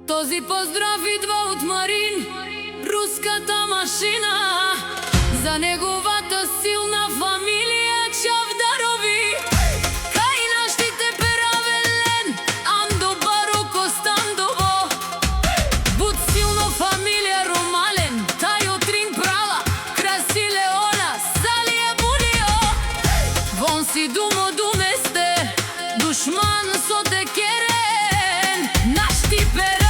Този поздрав идва од Марин, руската машина. За неговата силна фамилија Чавдарови. Кај наштите Перавелен, Андо Баро Костандово. Буд силно фамилија Ромален, Тајо Трин Прала, Краси Леона, Салија Булио. Вон си думо думесте, душман со декерен, нашти Перавелен.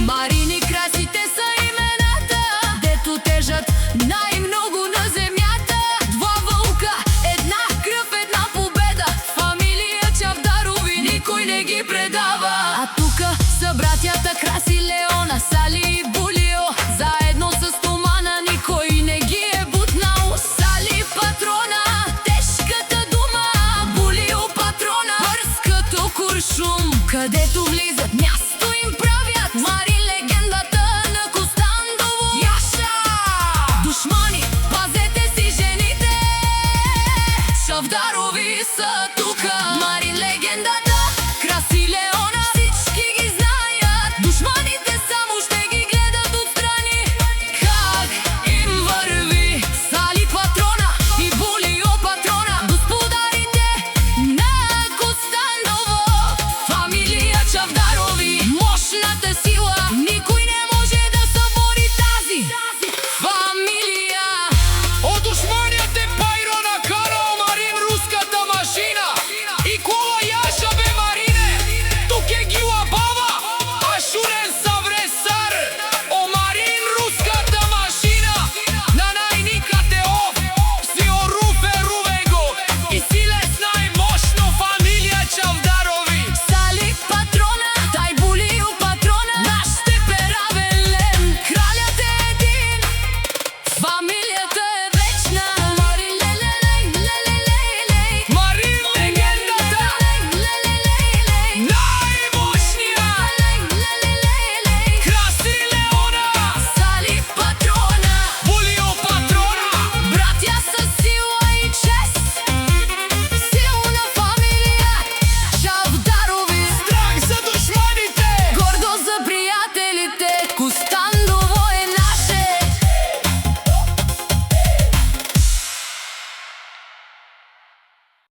Марини красите са имената, дето тежат најмногу на земјата. Два вълка, една кръв, една победа. Фамилија Чавдарови никој не ги предава. А тука са братјата Краси Леона, Сали и Булио. Заедно с Томана никој не ги е бутнал. Сали патрона, тешката дума. Булио патрона, бърз като куршум. Където влизат място